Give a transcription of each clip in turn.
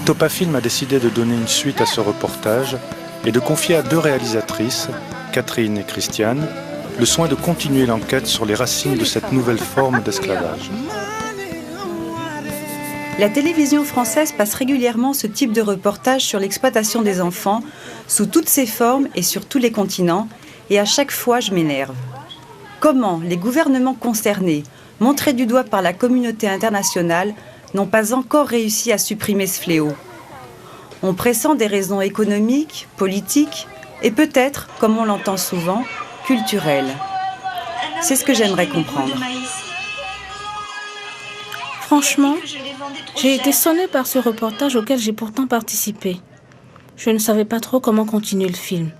Topafilm a décidé de donner une suite à ce reportage et de confier à 2 réalisatrices, Catherine et Christiane, le soin de continuer l'enquête sur les racines de cette nouvelle forme d'esclavage. La télévision française passe régulièrement ce type de reportage sur l'exploitation des enfants, sous toutes ses formes et sur tous les continents, et à chaque fois je m'énerve. Comment les gouvernements concernés, montrés du doigt par la communauté internationale, n'ont pas encore réussi à supprimer ce fléau? On pressent des raisons économiques, politiques et peut-être, comme on l'entend souvent, culturelles. C'est ce que j'aimerais comprendre. Franchement, j'ai été sonnée par ce reportage auquel j'ai pourtant participé. Je ne savais pas trop comment continuer le film.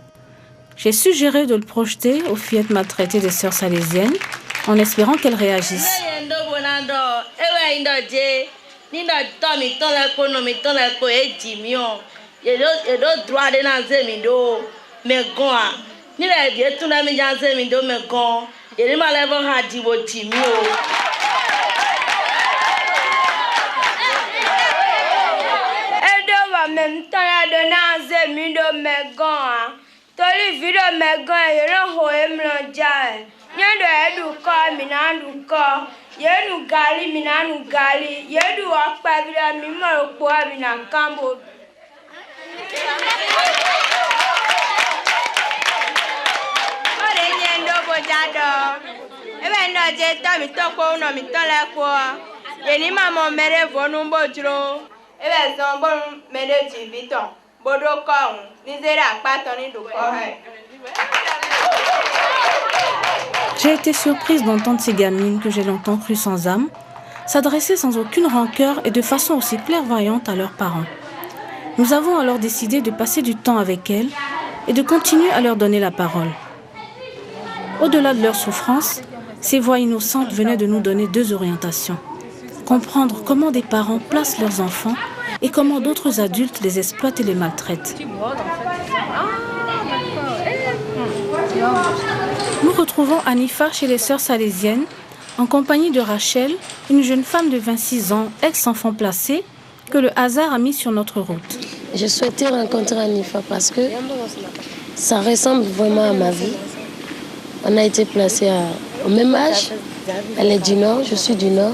J'ai suggéré de le projeter aux fillettes maltraitées des sœurs salésiennes en espérant qu'elles réagissent. J'ai été surprise d'entendre ces gamines que j'ai longtemps crues sans âme s'adresser sans aucune rancœur et de façon aussi clairvoyante à leurs parents. Nous avons alors décidé de passer du temps avec elles et de continuer à leur donner la parole. Au-delà de leur souffrance, ces voix innocentes venaient de nous donner 2 orientations. Comprendre comment des parents placent leurs enfants et comment d'autres adultes les exploitent et les maltraitent. Nous retrouvons Anifa chez les sœurs salésiennes, en compagnie de Rachel, une jeune femme de 26 ans, ex-enfant placé, que le hasard a mis sur notre route. Je souhaitais rencontrer Anifa parce que ça ressemble vraiment à ma vie. On a été placés au même âge. Elle est du Nord, je suis du Nord.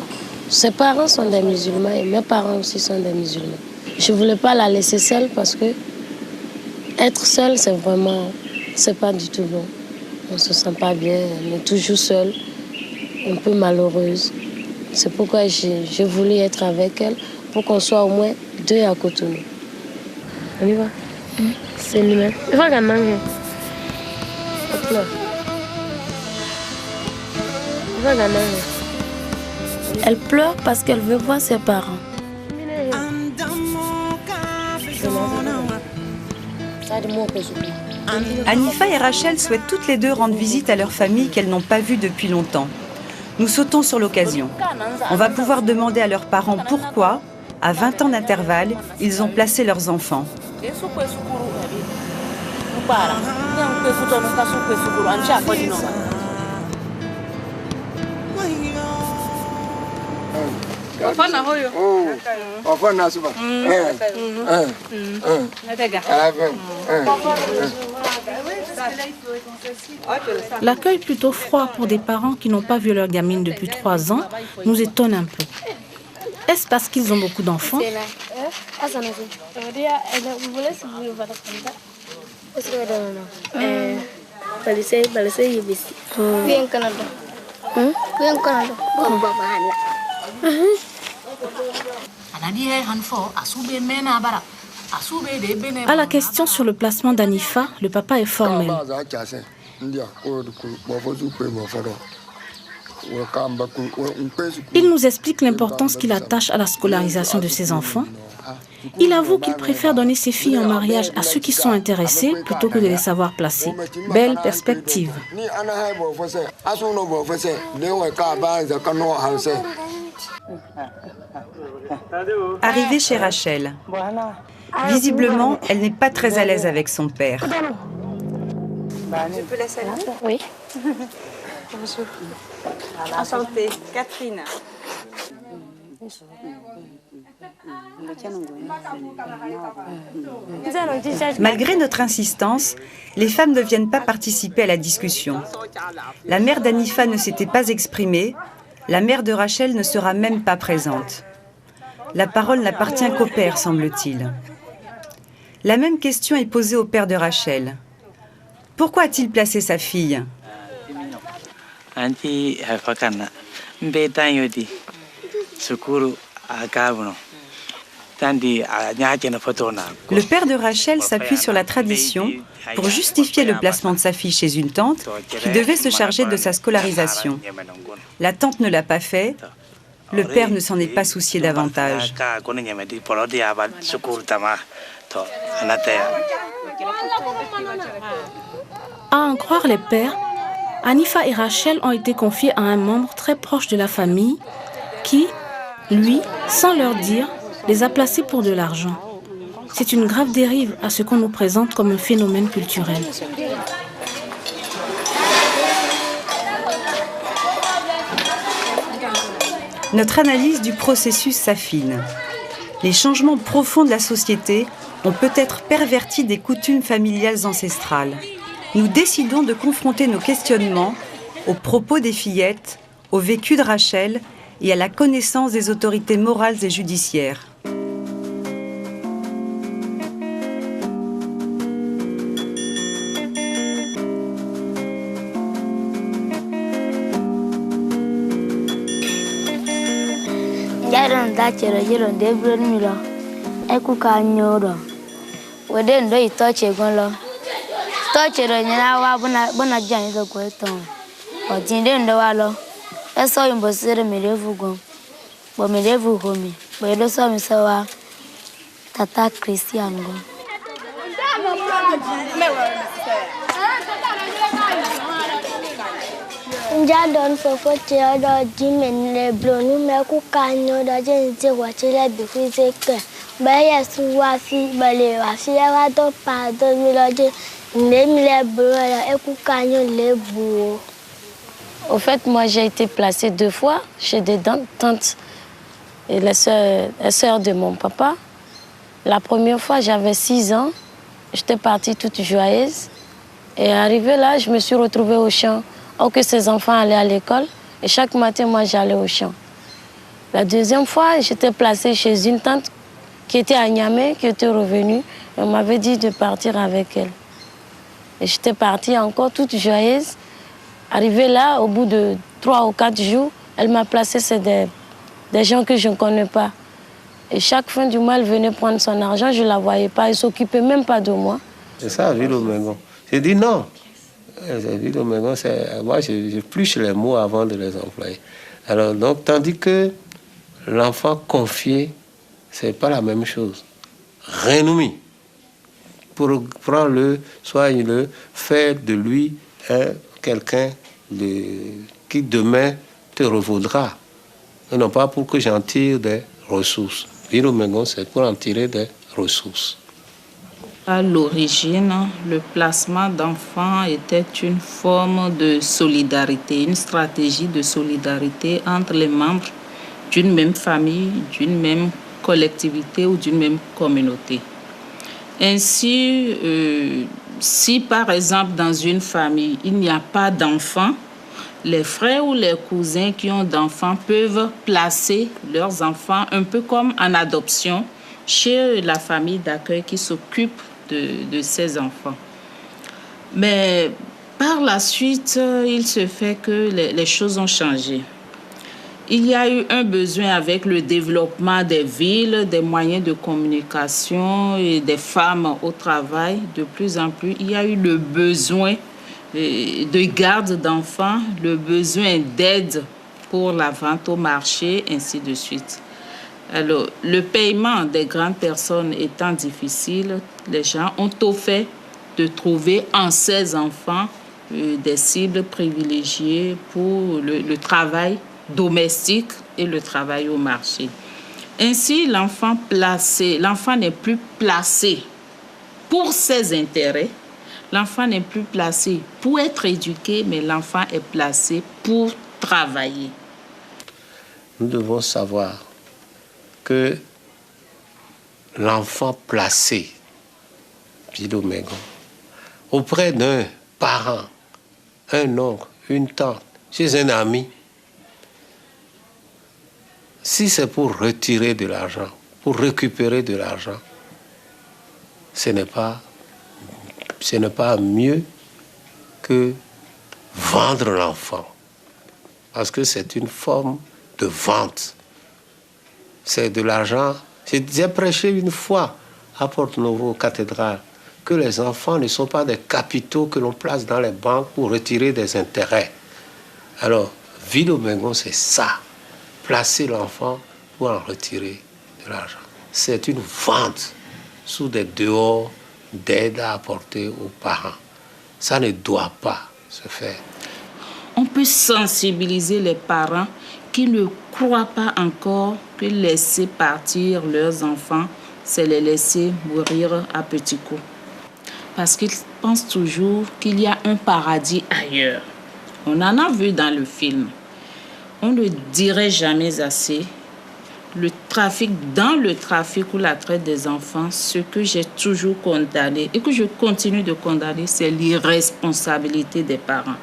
Ses parents sont des musulmans et mes parents aussi sont des musulmans. Je ne voulais pas la laisser seule parce que être seule, c'est pas du tout bon. On ne se sent pas bien, on est toujours seule, un peu malheureuse. C'est pourquoi j'ai voulu être avec elle pour qu'on soit au moins 2 à Cotonou. On y va? C'est lui-même. Il va gagner. Elle pleure parce qu'elle veut voir ses parents. Anifa et Rachel souhaitent toutes les 2 rendre visite à leur famille qu'elles n'ont pas vue depuis longtemps. Nous sautons sur l'occasion. On va pouvoir demander à leurs parents pourquoi, à 20 ans d'intervalle, ils ont placé leurs enfants. L'accueil plutôt froid pour des parents qui n'ont pas vu leur gamine depuis 3 ans nous étonne un peu. Est-ce parce qu'ils ont beaucoup d'enfants? À la question sur le placement d'Anifa, le papa est formel. Il nous explique l'importance qu'il attache à la scolarisation de ses enfants. Il avoue qu'il préfère donner ses filles en mariage à ceux qui sont intéressés plutôt que de les savoir placer. Belle perspective. Arrivée chez Rachel. Visiblement, elle n'est pas très à l'aise avec son père. Je peux la saluer? Oui. Bonjour. Enchantée. Catherine. Malgré notre insistance, les femmes ne viennent pas participer à la discussion. La mère d'Anifa ne s'était pas exprimée, la mère de Rachel ne sera même pas présente. La parole n'appartient qu'au père, semble-t-il. La même question est posée au père de Rachel. Pourquoi a-t-il placé sa fille ? Le père de Rachel s'appuie sur la tradition pour justifier le placement de sa fille chez une tante qui devait se charger de sa scolarisation. La tante ne l'a pas fait, le père ne s'en est pas soucié davantage. À en croire les pères, Anifa et Rachel ont été confiés à un membre très proche de la famille qui, lui, sans leur dire, les a placés pour de l'argent. C'est une grave dérive à ce qu'on nous présente comme un phénomène culturel. Notre analyse du processus s'affine. Les changements profonds de la société ont peut-être perverti des coutumes familiales ancestrales. Nous décidons de confronter nos questionnements aux propos des fillettes, au vécu de Rachel et à la connaissance des autorités morales et judiciaires. Tata Christiane. Jadon fofo tia do jimen le blonu me ku kanyo do jenje wa chile bi fizeke ba ya suwa fi bale wa fi ya do pa do mi lo je ne mi le bro e ku kanyo le buo. Au fait, moi j'ai été placée 2 fois chez des tantes et la sœur de mon papa. La première fois, j'avais 6 ans. J'étais partie toute joyeuse. Et arrivée là, je me suis retrouvée au champ. Or que ces enfants allaient à l'école. Et chaque matin, moi, j'allais au champ. La deuxième fois, j'étais placée chez une tante qui était à Niamey, qui était revenue. On m'avait dit de partir avec elle. Et j'étais partie encore toute joyeuse. Arrivée là, au bout de 3 ou 4 jours, elle m'a placée, c'est des gens que je ne connais pas. Et chaque fin du mois, elle venait prendre son argent, je ne la voyais pas, elle ne s'occupait même pas de moi. C'est ça, Ville au Mengon. J'ai dit non. Ville au Mengon, moi, j'épluche les mots avant de les employer. Alors, donc, tandis que l'enfant confié, ce n'est pas la même chose. Renommé. Prends-le, soigne-le, fais de lui quelqu'un qui demain te revaudra. Et non pas pour que j'en tire des ressources. Ville au Mengon, c'est pour en tirer des ressources. À l'origine, le placement d'enfants était une forme de solidarité, une stratégie de solidarité entre les membres d'une même famille, d'une même collectivité ou d'une même communauté. Ainsi, si par exemple dans une famille, il n'y a pas d'enfants, les frères ou les cousins qui ont d'enfants peuvent placer leurs enfants un peu comme en adoption chez la famille d'accueil qui s'occupe de ces enfants. Mais par la suite, il se fait que les choses ont changé. Il y a eu un besoin avec le développement des villes, des moyens de communication et des femmes au travail. De plus en plus, il y a eu le besoin de garde d'enfants, le besoin d'aide pour la vente au marché, ainsi de suite. Alors, le paiement des grandes personnes étant difficile, les gens ont tout fait de trouver en ces enfants des cibles privilégiées pour le travail domestique et le travail au marché. Ainsi, l'enfant n'est plus placé pour ses intérêts. L'enfant n'est plus placé pour être éduqué, mais l'enfant est placé pour travailler. Nous devons savoir que l'enfant placé, Vilo Mengon, auprès d'un parent, un oncle, une tante, chez un ami, si c'est pour retirer de l'argent, pour récupérer de l'argent, ce n'est pas mieux que vendre l'enfant. Parce que c'est une forme de vente. C'est de l'argent. J'ai prêché une fois à Porte-Novo, cathédrale, que les enfants ne sont pas des capitaux que l'on place dans les banques pour retirer des intérêts. Alors, Vilo Mengon, c'est ça. Placer l'enfant pour en retirer de l'argent. C'est une vente sous des dehors d'aide à apporter aux parents. Ça ne doit pas se faire. On peut sensibiliser les parents qui ne croient pas encore que laisser partir leurs enfants, c'est les laisser mourir à petits coups. Parce qu'ils pensent toujours qu'il y a un paradis ailleurs. On en a vu dans le film. On ne dirait jamais assez. Dans le trafic ou la traite des enfants, ce que j'ai toujours condamné et que je continue de condamner, c'est l'irresponsabilité des parents.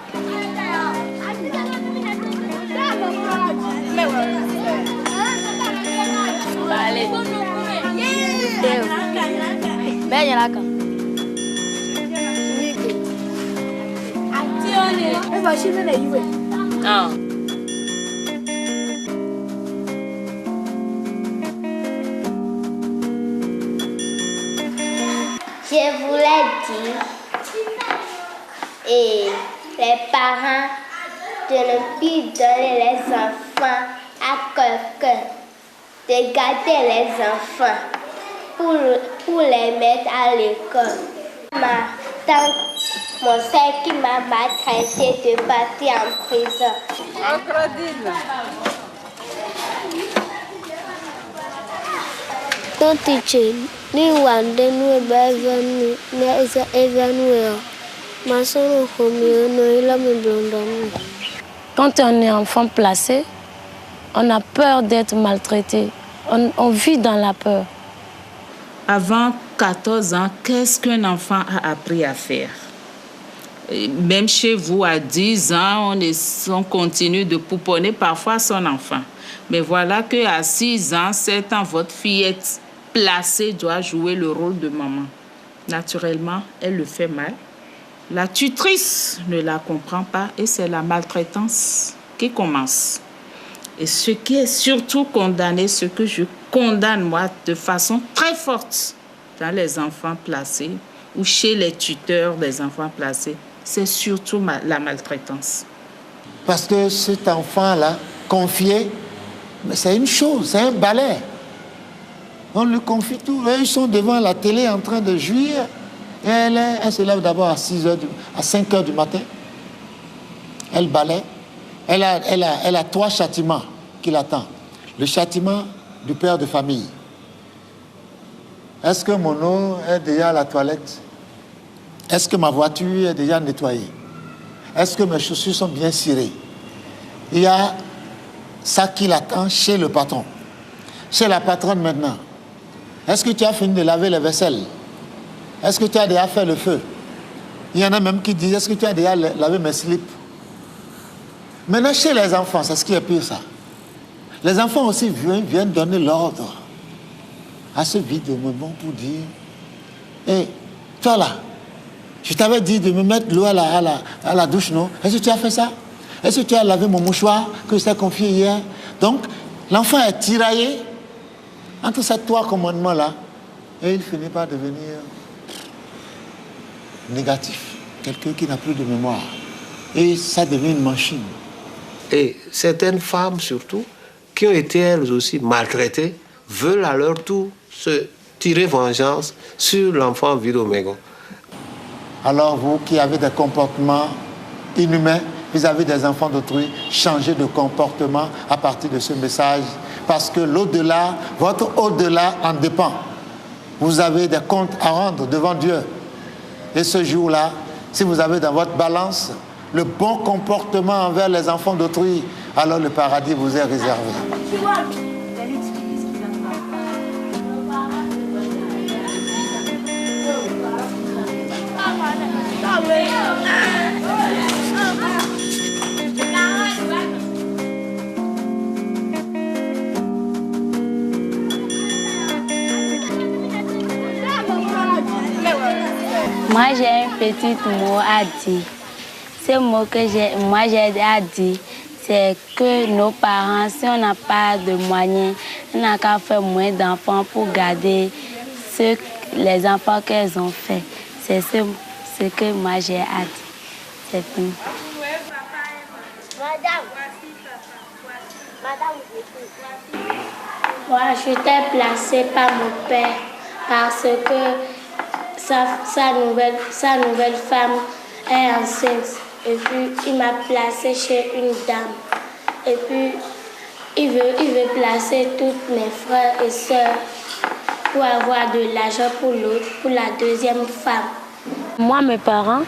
Je voulais dire, et les parents de ne plus donner les enfants à quelqu'un, de garder les enfants pour les mettre à l'école. Ma tante, mon frère qui m'a maltraité de partir en prison. Quand on est enfant placé, on a peur d'être maltraité. On vit dans la peur. Avant 14 ans, qu'est-ce qu'un enfant a appris à faire? Même chez vous, à 10 ans, on continue de pouponner parfois son enfant. Mais voilà qu'à 6 ans, 7 ans, votre fillette placée doit jouer le rôle de maman. Naturellement, elle le fait mal. La tutrice ne la comprend pas et c'est la maltraitance qui commence. Et ce qui est surtout condamné, ce que je condamne moi de façon très forte dans les enfants placés ou chez les tuteurs des enfants placés, c'est surtout la maltraitance. Parce que cet enfant-là, confié, c'est une chose, c'est un balai. On lui confie tout. Ils sont devant la télé en train de jouir. Et elle se lève d'abord à 5 heures du matin. Elle balaie. Elle a 3 châtiments qui l'attendent. Le châtiment du père de famille. Est-ce que mon eau est déjà à la toilette? Est-ce que ma voiture est déjà nettoyée? Est-ce que mes chaussures sont bien cirées? Il y a ça qui l'attend chez le patron. Chez la patronne maintenant. Est-ce que tu as fini de laver les vaisselles? Est-ce que tu as déjà fait le feu? Il y en a même qui disent, est-ce que tu as déjà lavé mes slips? Maintenant, chez les enfants, c'est ce qui est pire, ça. Les enfants aussi viennent donner l'ordre à ce vide moment pour dire, hé, toi là, je t'avais dit de me mettre l'eau à la douche, non? Est-ce que tu as fait ça? Est-ce que tu as lavé mon mouchoir que je t'ai confié hier? Donc, l'enfant est tiraillé entre ces 3 commandements-là et il finit par devenir négatif. Quelqu'un qui n'a plus de mémoire. Et ça devient une machine. Et certaines femmes, surtout, qui ont été elles aussi maltraitées, veulent à leur tour se tirer vengeance sur l'enfant Vilo Mengon. Alors vous qui avez des comportements inhumains vis-à-vis des enfants d'autrui, changez de comportement à partir de ce message. Parce que l'au-delà, votre au-delà en dépend. Vous avez des comptes à rendre devant Dieu. Et ce jour-là, si vous avez dans votre balance le bon comportement envers les enfants d'autrui, alors le paradis vous est réservé. Moi, j'ai un petit mot à dire. Ce mot que j'ai à dire, c'est que nos parents, si on n'a pas de moyens, on n'a qu'à faire moins d'enfants pour garder les enfants qu'elles ont fait. C'est ce que moi j'ai à dire. C'est tout. Moi, j'étais placée par mon père parce que sa nouvelle femme est enceinte. Et puis, il m'a placée chez une dame. Et puis, il veut placer tous mes frères et sœurs pour avoir de l'argent pour l'autre, pour la deuxième femme. Moi, mes parents,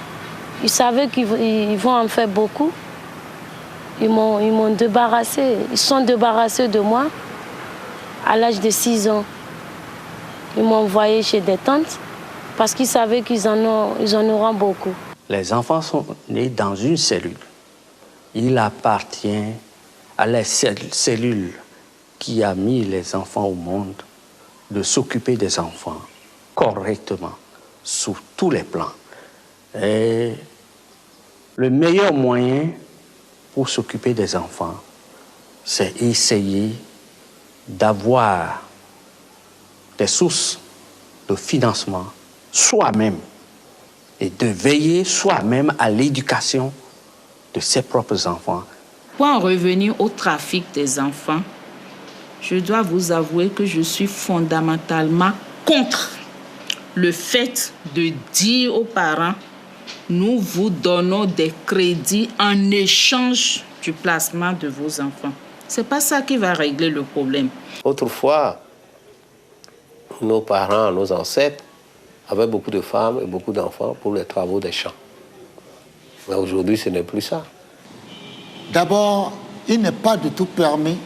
ils savaient qu'ils vont en faire beaucoup. Ils m'ont débarrassé. Ils sont débarrassés de moi à l'âge de 6 ans. Ils m'ont envoyé chez des tantes parce qu'ils savaient qu'ils en auront beaucoup. Les enfants sont nés dans une cellule. Il appartient à la cellule qui a mis les enfants au monde de s'occuper des enfants correctement, sous tous les plans. Et le meilleur moyen pour s'occuper des enfants, c'est essayer d'avoir des sources de financement soi-même et de veiller soi-même à l'éducation de ses propres enfants. Pour en revenir au trafic des enfants, je dois vous avouer que je suis fondamentalement contre le fait de dire aux parents « Nous vous donnons des crédits en échange du placement de vos enfants ». Ce n'est pas ça qui va régler le problème. Autrefois, nos parents, nos ancêtres, avaient beaucoup de femmes et beaucoup d'enfants pour les travaux des champs. Mais aujourd'hui, ce n'est plus ça. D'abord, il n'est pas du tout permis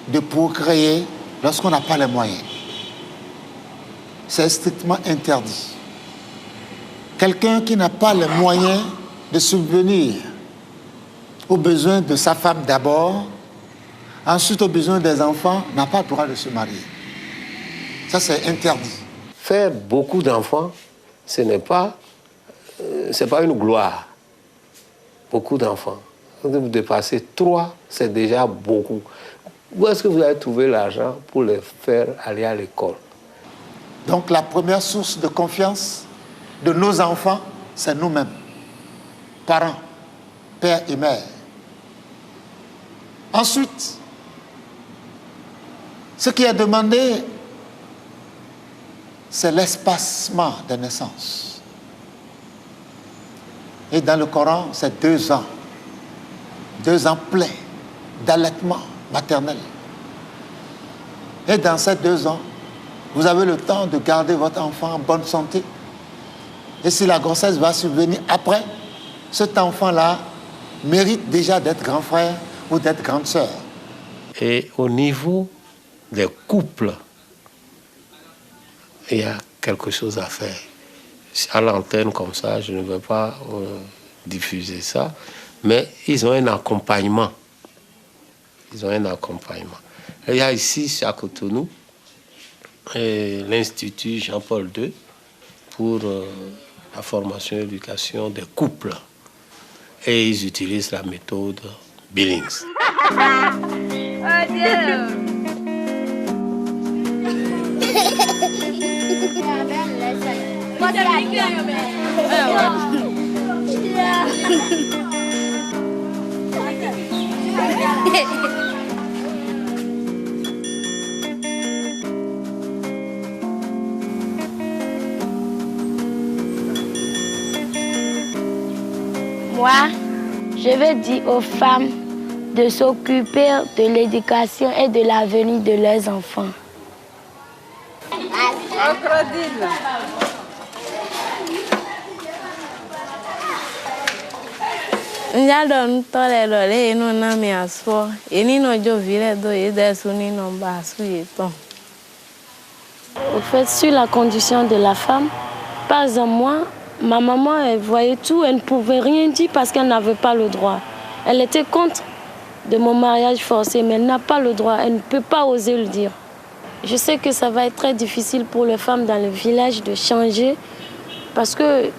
de procréer lorsqu'on n'a pas les moyens. C'est strictement interdit. Quelqu'un qui n'a pas les moyens de subvenir aux besoins de sa femme d'abord, ensuite aux besoins des enfants, n'a pas le droit de se marier. Ça, c'est interdit. Faire beaucoup d'enfants, ce n'est pas une gloire. Beaucoup d'enfants. Quand vous dépassez 3, c'est déjà beaucoup. Où est-ce que vous allez trouver l'argent pour les faire aller à l'école? Donc la première source de confiance de nos enfants, c'est nous-mêmes. Parents, père et mère. Ensuite, ce qui est demandé, c'est l'espacement des naissances. Et dans le Coran, c'est 2 ans. 2 ans pleins d'allaitement maternel. Et dans ces 2 ans, vous avez le temps de garder votre enfant en bonne santé. Et si la grossesse va survenir après, cet enfant-là mérite déjà d'être grand frère ou d'être grande sœur. Et au niveau des couples, il y a quelque chose à faire. À l'antenne comme ça, je ne veux pas diffuser ça, mais ils ont un accompagnement. Ils ont un accompagnement. Et il y a ici, à Cotonou, l'Institut Jean-Paul II pour la formation et l'éducation des couples. Et ils utilisent la méthode Billings. Oh Dieu! Moi, je vais dire aux femmes de s'occuper de l'éducation et de l'avenir de leurs enfants. Njadon tole dole eno na mi asfo. Eni no jo vile do ede suni no ba suyeton. Au fait, sur la condition de la femme, par exemple, moi, ma maman, elle voyait tout, elle ne pouvait rien dire parce qu'elle n'avait pas le droit. Elle était contre de mon mariage forcé, mais elle n'a pas le droit, elle ne peut pas oser le dire. Je sais que ça va être très difficile pour les femmes dans le village de changer parce que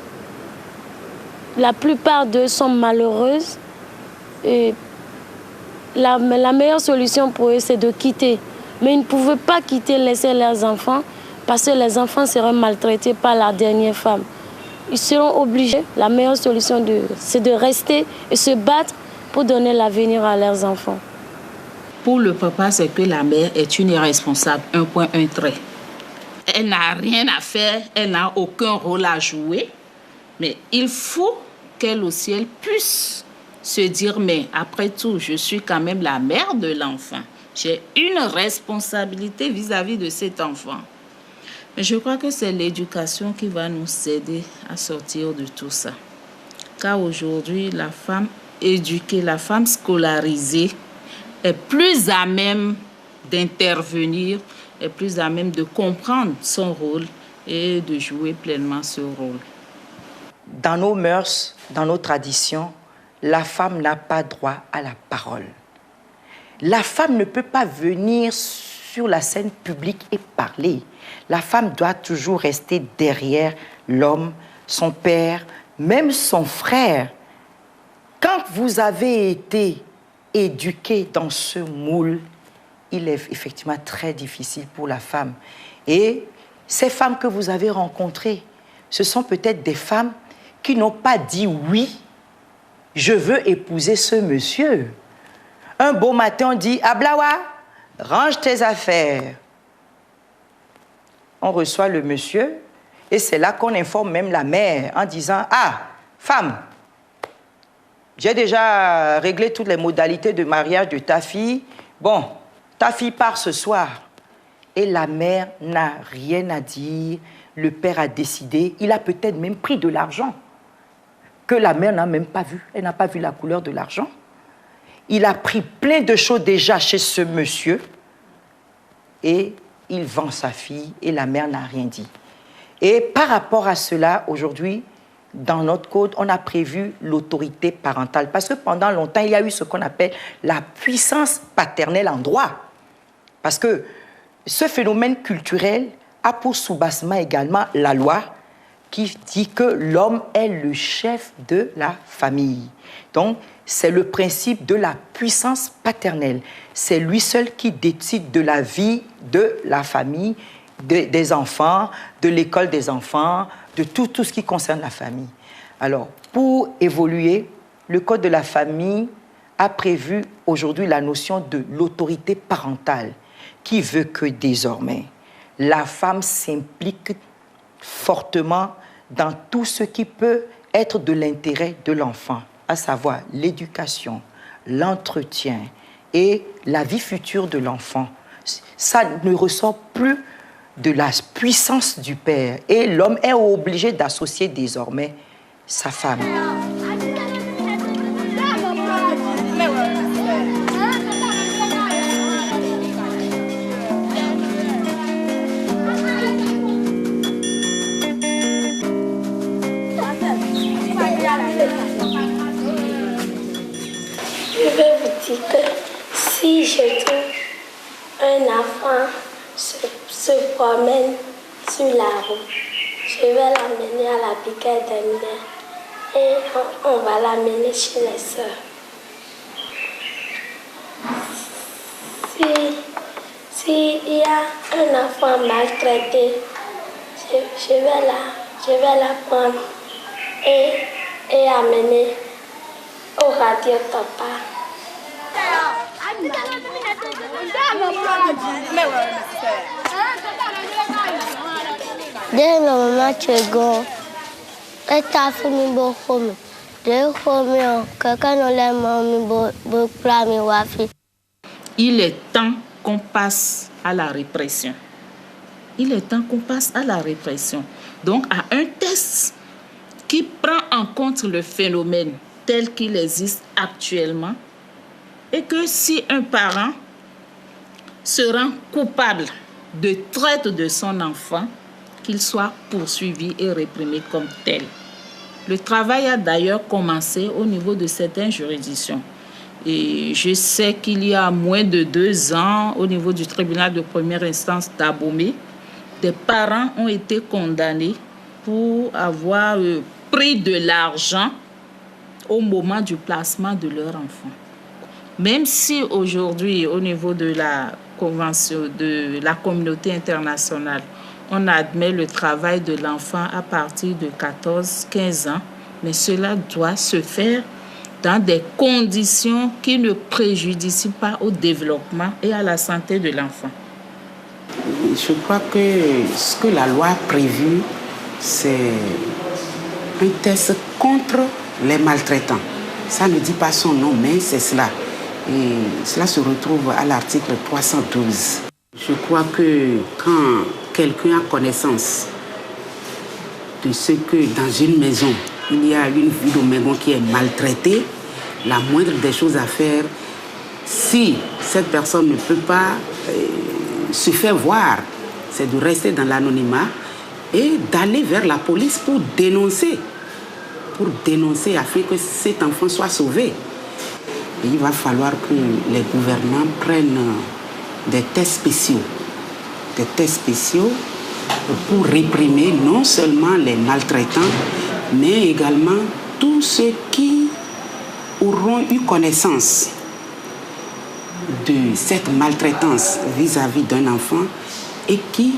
la plupart d'eux sont malheureuses et la meilleure solution pour eux, c'est de quitter. Mais ils ne pouvaient pas quitter, laisser leurs enfants parce que les enfants seraient maltraités par la dernière femme. Ils seront obligés, la meilleure solution, c'est de rester et se battre pour donner l'avenir à leurs enfants. Pour le papa, c'est que la mère est une irresponsable, un point, un trait. Elle n'a rien à faire, elle n'a aucun rôle à jouer, mais il faut qu'elle aussi, elle puisse se dire, mais après tout, je suis quand même la mère de l'enfant. J'ai une responsabilité vis-à-vis de cet enfant. Mais je crois que c'est l'éducation qui va nous aider à sortir de tout ça. Car aujourd'hui, la femme éduquée, la femme scolarisée est plus à même d'intervenir, est plus à même de comprendre son rôle et de jouer pleinement ce rôle. Dans nos mœurs, dans nos traditions, la femme n'a pas droit à la parole. La femme ne peut pas venir sur la scène publique et parler. La femme doit toujours rester derrière l'homme, son père, même son frère. Quand vous avez été éduqué dans ce moule, il est effectivement très difficile pour la femme. Et ces femmes que vous avez rencontrées, ce sont peut-être des femmes qui n'ont pas dit oui, je veux épouser ce monsieur. Un beau matin, on dit, Ablawa, range tes affaires. On reçoit le monsieur et c'est là qu'on informe même la mère en disant, ah, femme, j'ai déjà réglé toutes les modalités de mariage de ta fille. Bon, ta fille part ce soir. Et la mère n'a rien à dire. Le père a décidé. Il a peut-être même pris de l'argent que la mère n'a même pas vu. Elle n'a pas vu la couleur de l'argent. Il a pris plein de choses déjà chez ce monsieur. Et il vend sa fille et la mère n'a rien dit. Et par rapport à cela, aujourd'hui, dans notre code, on a prévu l'autorité parentale. Parce que pendant longtemps, il y a eu ce qu'on appelle la puissance paternelle en droit. Parce que ce phénomène culturel a pour soubassement également la loi qui dit que l'homme est le chef de la famille. Donc, c'est le principe de la puissance paternelle. C'est lui seul qui décide de la vie de la famille, des enfants, de l'école des enfants, de tout ce qui concerne la famille. Alors, pour évoluer, le Code de la famille a prévu aujourd'hui la notion de l'autorité parentale, qui veut que désormais, la femme s'implique fortement dans tout ce qui peut être de l'intérêt de l'enfant, à savoir l'éducation, l'entretien et la vie future de l'enfant. Ça ne ressort plus de la puissance du père et l'homme est obligé d'associer désormais sa femme. Je vais vous dire que si je trouve un enfant se promène sur la route, je vais l'amener à la piquette d'Amina et on va l'amener chez les sœurs. S'il y a un enfant maltraité, je vais la prendre et amener au radio Topa. Dès le moment que tu go, et ta famille beaucoup, il est temps qu'on passe à la répression. Il est temps qu'on passe à la répression. Donc, à un test qui prend en compte le phénomène tel qu'il existe actuellement et que si un parent se rend coupable de traite de son enfant, qu'il soit poursuivi et réprimé comme tel. Le travail a d'ailleurs commencé au niveau de certaines juridictions. Et je sais qu'il y a moins de 2 ans, au niveau du tribunal de première instance d'Abomey, des parents ont été condamnés pour avoir pris de l'argent au moment du placement de leur enfant. Même si aujourd'hui, au niveau de la convention de la communauté internationale, on admet le travail de l'enfant à partir de 14-15 ans, mais cela doit se faire dans des conditions qui ne préjudicient pas au développement et à la santé de l'enfant. Je crois que ce que la loi a prévu, c'est un test contre les maltraitants. Ça ne dit pas son nom, mais c'est cela. Et cela se retrouve à l'article 312. Je crois que quand quelqu'un a connaissance de ce que dans une maison, il y a une fille d'Omégon qui est maltraitée, la moindre des choses à faire, si cette personne ne peut pas se faire voir, c'est de rester dans l'anonymat et d'aller vers la police pour dénoncer afin que cet enfant soit sauvé. Et il va falloir que les gouvernants prennent des tests spéciaux pour réprimer non seulement les maltraitants, mais également tous ceux qui auront eu connaissance de cette maltraitance vis-à-vis d'un enfant et qui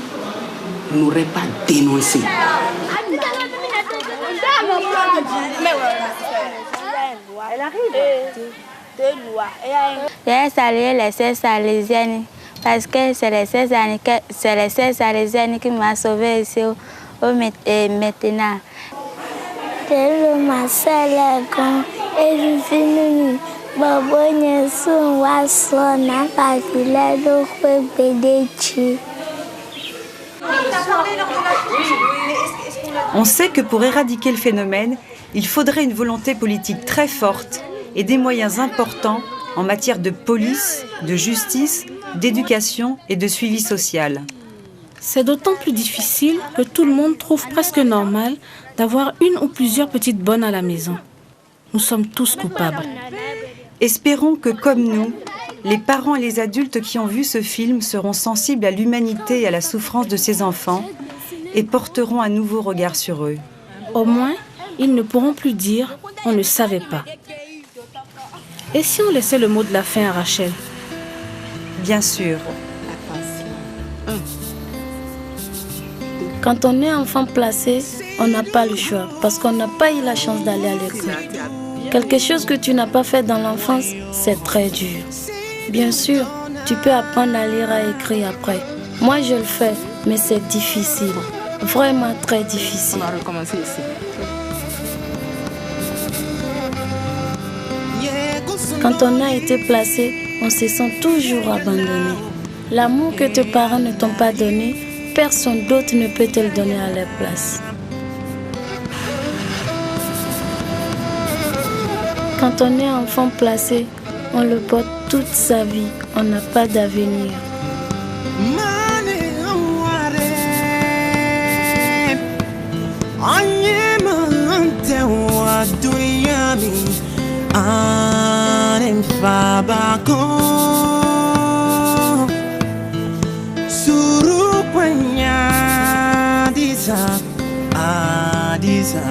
n'auraient pas dénoncé. Elle arrive. J'ai salué les sœurs salésiennes parce que c'est les sœurs salésiennes qui m'ont sauvé ici au maintenant. C'est ma sœur et je suis venue. On sait que pour éradiquer le phénomène, il faudrait une volonté politique très forte et des moyens importants en matière de police, de justice, d'éducation et de suivi social. C'est d'autant plus difficile que tout le monde trouve presque normal d'avoir une ou plusieurs petites bonnes à la maison. Nous sommes tous coupables. Espérons que, comme nous, les parents et les adultes qui ont vu ce film seront sensibles à l'humanité et à la souffrance de ces enfants et porteront un nouveau regard sur eux. Au moins, ils ne pourront plus dire « on ne savait pas ». Et si on laissait le mot de la fin à Rachel? Bien sûr. Quand on est enfant placé, on n'a pas le choix parce qu'on n'a pas eu la chance d'aller à l'école. Quelque chose que tu n'as pas fait dans l'enfance, c'est très dur. Bien sûr, tu peux apprendre à lire, à écrire après. Moi, je le fais, mais c'est difficile. Vraiment très difficile. On va recommencer ici. Quand on a été placé, on se sent toujours abandonné. L'amour que tes parents ne t'ont pas donné, personne d'autre ne peut te le donner à leur place. Quand on est enfant placé, on le porte toute sa vie. On n'a pas d'avenir. Adisa